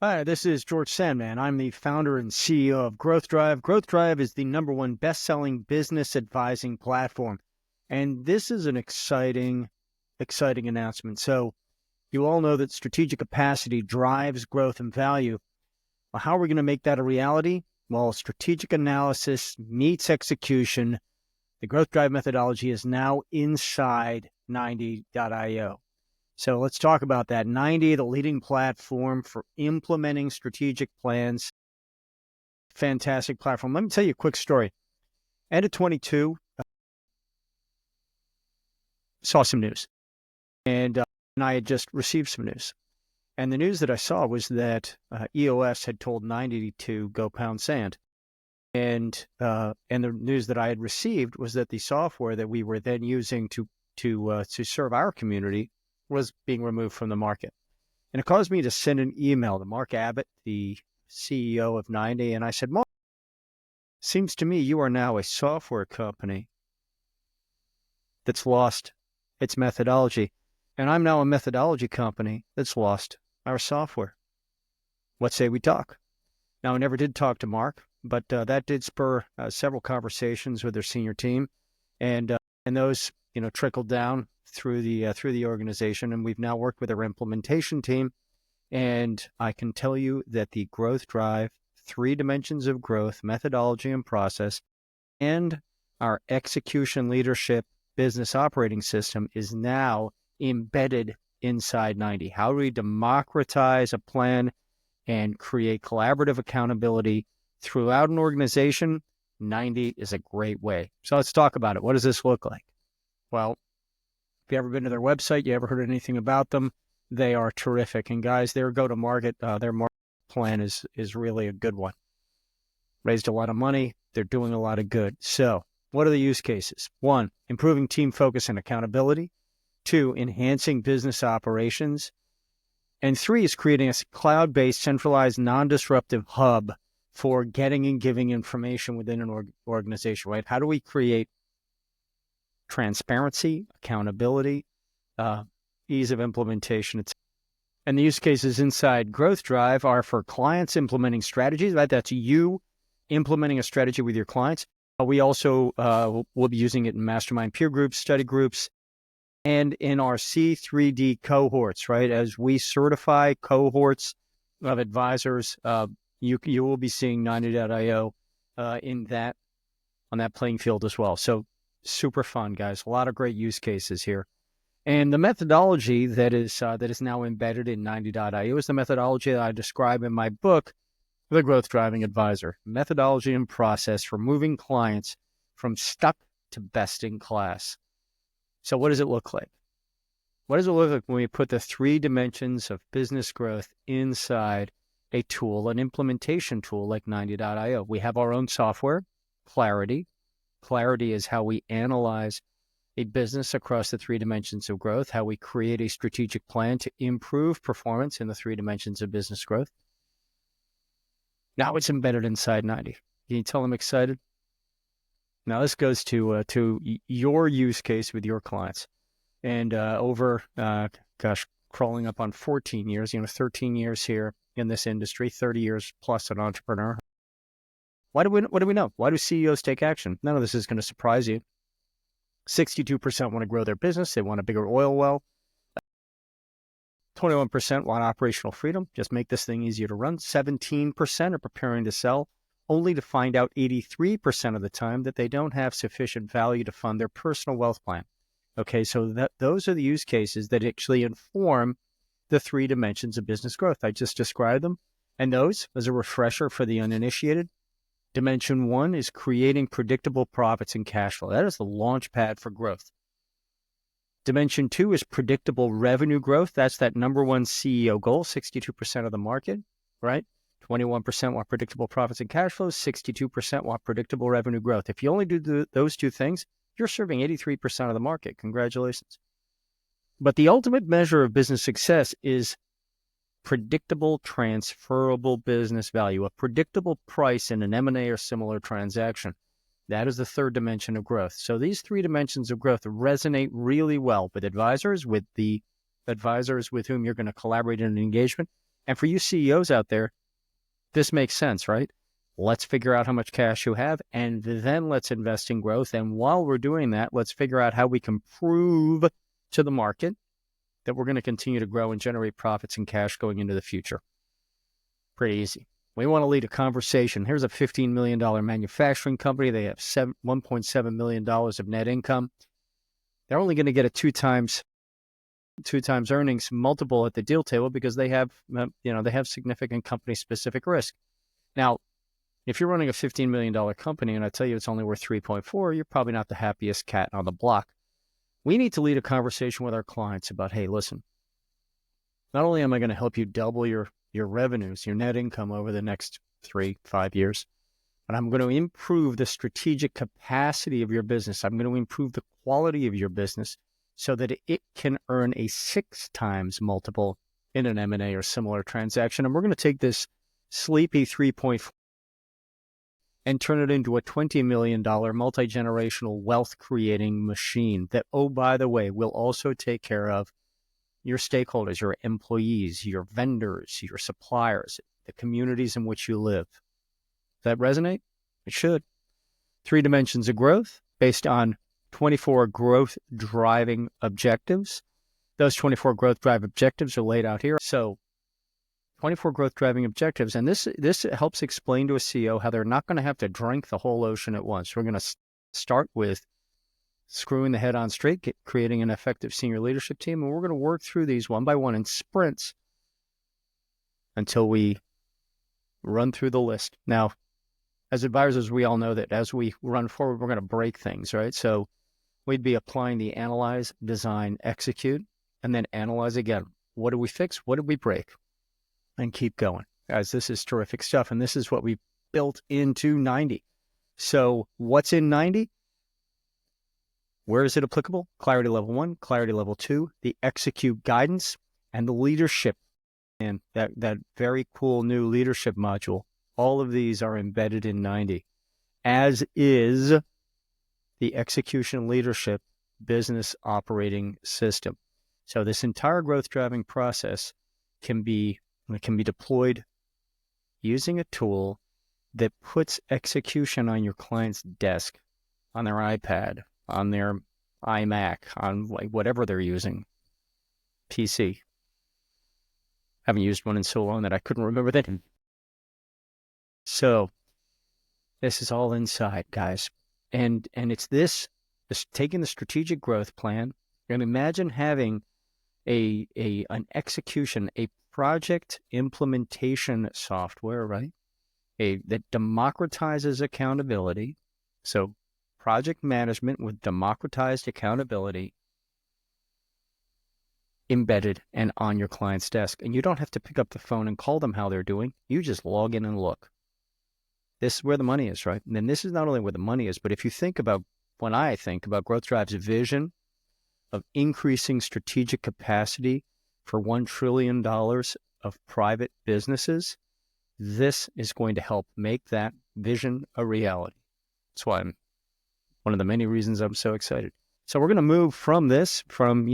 Hi, this is George Sandmann. I'm the founder and CEO of Growth Drive. Growth Drive is the #1 best-selling business advising platform. And this is an exciting announcement. So you all know that strategic capacity drives growth and value. Well, how are we going to make that a reality? Well, strategic analysis meets execution. The Growth Drive methodology is now inside 90.io. So let's talk about that. 90, the leading platform for implementing strategic plans. Fantastic platform. Let me tell you a quick story. End of 22, saw some news, and I had just received some news. And the news that I saw was that EOS had told 90 to go pound sand. And the news that I had received was that the software that we were then using to serve our community was being removed from the market. And it caused me to send an email to Mark Abbott, the CEO of 90. And I said, Mark, seems to me you are now a software company that's lost its methodology. And I'm now a methodology company that's lost our software. What say we talk? Now, I never did talk to Mark, but that did spur several conversations with their senior team. And those, trickled down through the organization, and we've now worked with our implementation team. And I can tell you that the Growth Drive, 3 dimensions of growth, methodology and process, and our execution leadership business operating system is now embedded inside 90. How do we democratize a plan and create collaborative accountability throughout an organization? 90 is a great way. So let's talk about it. What does this look like? Well, if you ever been to their website, you ever heard anything about them, they are terrific. And guys, their go-to-market, their market plan is really a good one. Raised a lot of money. They're doing a lot of good. So what are the use cases? 1, improving team focus and accountability. 2, enhancing business operations. And 3 is creating a cloud-based, centralized, non-disruptive hub for getting and giving information within an organization, right? How do we create transparency, accountability, ease of implementation? And the use cases inside Growth Drive are for clients implementing strategies, right? That's you implementing a strategy with your clients. We also will be using it in mastermind peer groups, study groups, and in our C3D cohorts, right? As we certify cohorts of advisors, you will be seeing 90.io on that playing field as well. So super fun, guys. A lot of great use cases here. And the methodology that is now embedded in 90.io is the methodology that I describe in my book, The Growth Driving Advisor. Methodology and process for moving clients from stuck to best in class. So what does it look like? What does it look like when we put the 3 dimensions of business growth inside a tool, an implementation tool like 90.io? We have our own software, Clarity. Clarity is how we analyze a business across the 3 dimensions of growth, how we create a strategic plan to improve performance in the 3 dimensions of business growth. Now it's embedded inside 90. Can you tell I'm excited? Now this goes to your use case with your clients. And crawling up on 14 years, 13 years here in this industry, 30 years plus an entrepreneur. What do we know? Why do CEOs take action? None of this is going to surprise you. 62% want to grow their business. They want a bigger oil well. 21% want operational freedom. Just make this thing easier to run. 17% are preparing to sell, only to find out 83% of the time that they don't have sufficient value to fund their personal wealth plan. Okay, so those are the use cases that actually inform the 3 dimensions of business growth. I just described them. And those, as a refresher for the uninitiated, Dimension 1 is creating predictable profits and cash flow. That is the launch pad for growth. Dimension 2 is predictable revenue growth. That's that #1 CEO goal, 62% of the market, right? 21% want predictable profits and cash flows. 62% want predictable revenue growth. If you only do those 2 things, you're serving 83% of the market. Congratulations. But the ultimate measure of business success is predictable, transferable business value, a predictable price in an M&A or similar transaction. That is the 3rd dimension of growth. So these 3 dimensions of growth resonate really well with advisors, with the advisors with whom you're going to collaborate in an engagement, And for you CEOs out there, this makes sense, right? Let's figure out how much cash you have, and then let's invest in growth. And while we're doing that, let's figure out how we can prove to the market that we're going to continue to grow and generate profits and cash going into the future. Pretty easy. We want to lead a conversation. Here's a $15 million manufacturing company. They have $1.7 million of net income. They're only going to get a two times earnings multiple at the deal table because they have significant company specific risk. Now, if you're running a $15 million company and I tell you it's only worth 3.4, you're probably not the happiest cat on the block. We need to lead a conversation with our clients about, hey, listen, not only am I going to help you double your revenues, your net income over the next 3-5 years, but I'm going to improve the strategic capacity of your business. I'm going to improve the quality of your business so that it can earn a 6 times multiple in an M&A or similar transaction. And we're going to take this sleepy 3.4 and turn it into a $20 million multi-generational wealth-creating machine that, oh, by the way, will also take care of your stakeholders, your employees, your vendors, your suppliers, the communities in which you live. Does that resonate? It should. 3 dimensions of growth based on 24 growth-driving objectives. Those 24 growth-driving objectives are laid out here. So 24 growth-driving objectives, and this helps explain to a CEO how they're not going to have to drink the whole ocean at once. We're going to start with screwing the head on straight, creating an effective senior leadership team, and we're going to work through these one by one in sprints until we run through the list. Now, as advisors, we all know that as we run forward, we're going to break things, right? So we'd be applying the analyze, design, execute, and then analyze again. What did we fix? What did we break? And keep going. Guys, this is terrific stuff, and this is what we built into 90. So what's in 90? Where is it applicable? Clarity level 1, clarity level 2, the execute guidance, and the leadership, and that very cool new leadership module. All of these are embedded in 90, as is the execution leadership business operating system. So this entire growth driving process can be deployed using a tool that puts execution on your client's desk, on their iPad, on their iMac, on like whatever they're using, PC. Haven't used one in so long that I couldn't remember that. So this is all inside, guys. And it's this taking the strategic growth plan, and imagine having an execution, a project implementation software, right? That democratizes accountability. So project management with democratized accountability embedded and on your client's desk. And you don't have to pick up the phone and call them how they're doing. You just log in and look. This is where the money is, right? And then this is not only where the money is, but if you think about, when I think about Growth Drive's vision of increasing strategic capacity for $1 trillion of private businesses, this is going to help make that vision a reality. That's why I'm one of the many reasons I'm so excited. So we're going to move from this, from,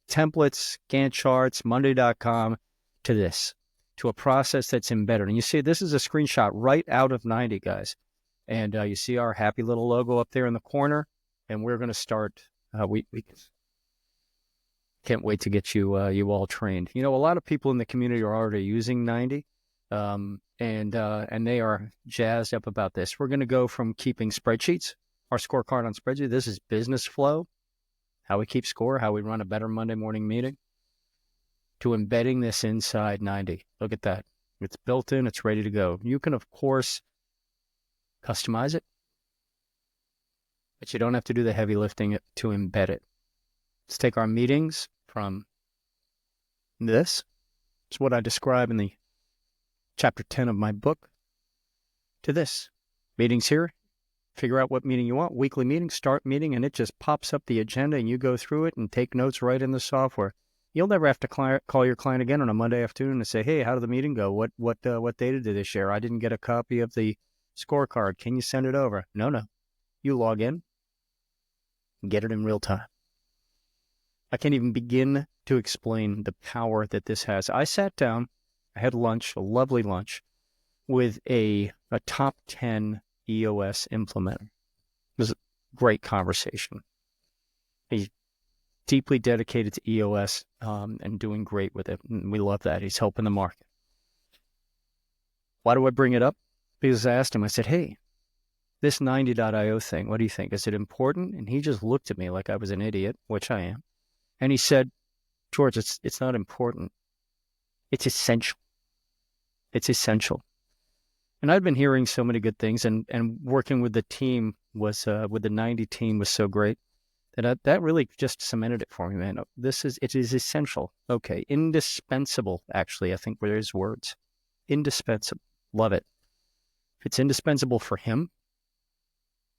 templates, Gantt charts, Monday.com to this, to a process that's embedded. And you see, this is a screenshot right out of 90, guys. And you see our happy little logo up there in the corner. And we're going to start, we can't wait to get you all trained. A lot of people in the community are already using 90, and they are jazzed up about this. We're going to go from keeping spreadsheets, our scorecard on spreadsheet. This is business flow, how we keep score, how we run a better Monday morning meeting, to embedding this inside 90. Look at that. It's built in. It's ready to go. You can, of course, customize it, but you don't have to do the heavy lifting to embed it. Let's take our meetings from this. It's what I describe in the chapter 10 of my book, to this. Meetings here. Figure out what meeting you want. Weekly meeting, start meeting, and it just pops up the agenda, and you go through it and take notes right in the software. You'll never have to call your client again on a Monday afternoon and say, hey, how did the meeting go? What data did they share? I didn't get a copy of the scorecard. Can you send it over? No. You log in and get it in real time. I can't even begin to explain the power that this has. I sat down I had lunch, a lovely lunch, with a top 10 EOS implementer. It was a great conversation. He's deeply dedicated to EOS and doing great with it. And we love that. He's helping the market. Why do I bring it up? Because I asked him, I said, hey, this 90.io thing, what do you think? Is it important? And he just looked at me like I was an idiot, which I am. And he said, George, it's not important. It's essential. It's essential. And I'd been hearing so many good things, and working with the team was, with the 90 team was so great that really just cemented it for me, man. It is essential. Okay. Indispensable, actually, I think were his words. Indispensable. Love it. If it's indispensable for him,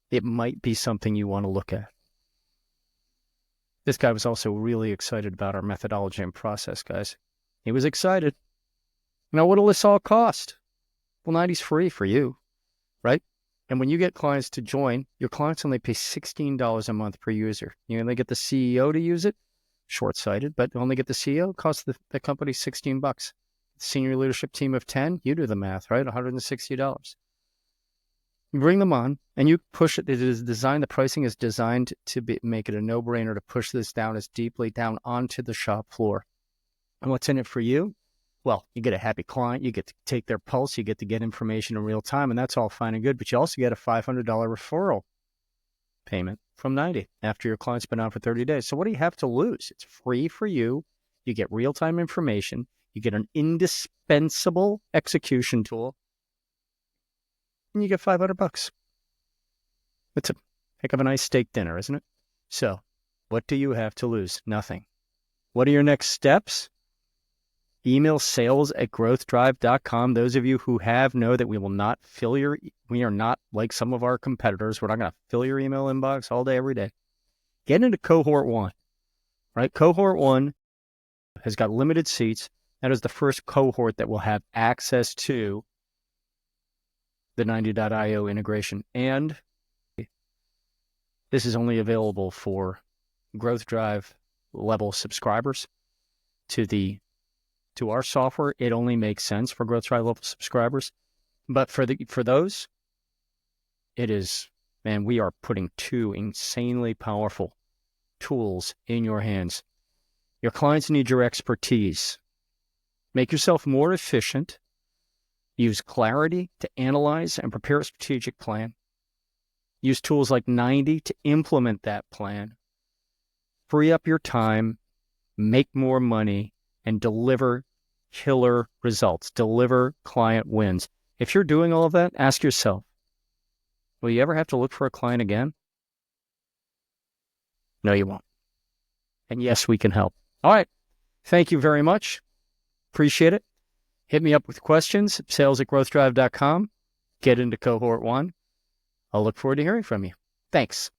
it might be something you want to look at. This guy was also really excited about our methodology and process, guys. He was excited. Now, what'll this all cost? Well, 90's free for you, right? And when you get clients to join, your clients only pay $16 a month per user. You only get the CEO to use it, short-sighted, but only get the CEO, it costs the company $16. Senior leadership team of 10, you do the math, right? $160. You bring them on and you push it. It is designed, the pricing is designed to make it a no-brainer to push this down as deeply down onto the shop floor. And what's in it for you? Well, you get a happy client, you get to take their pulse, you get to get information in real time, and that's all fine and good, but you also get a $500 referral payment from 90 after your client's been on for 30 days. So what do you have to lose? It's free for you. You get real-time information. You get an indispensable execution tool, and you get $500. It's a heck of a nice steak dinner, isn't it? So what do you have to lose? Nothing. What are your next steps? Email sales@growthdrive.com. Those of you who have know that we will not we are not like some of our competitors. We're not going to fill your email inbox all day, every day. Get into cohort 1, right? Cohort 1 has got limited seats. That is the first cohort that will have access to the 90.io integration. And this is only available for Growth Drive level subscribers to our software. It only makes sense for Growth Drive level subscribers. But for those, it is, man, we are putting 2 insanely powerful tools in your hands. Your clients need your expertise. Make yourself more efficient. Use clarity to analyze and prepare a strategic plan. Use tools like 90 to implement that plan. Free up your time, make more money, and deliver killer results. Deliver client wins. If you're doing all of that, ask yourself, will you ever have to look for a client again? No, you won't. And yes, we can help. All right. Thank you very much. Appreciate it. Hit me up with questions, sales@growthdrive.com. Get into cohort 1. I'll look forward to hearing from you. Thanks.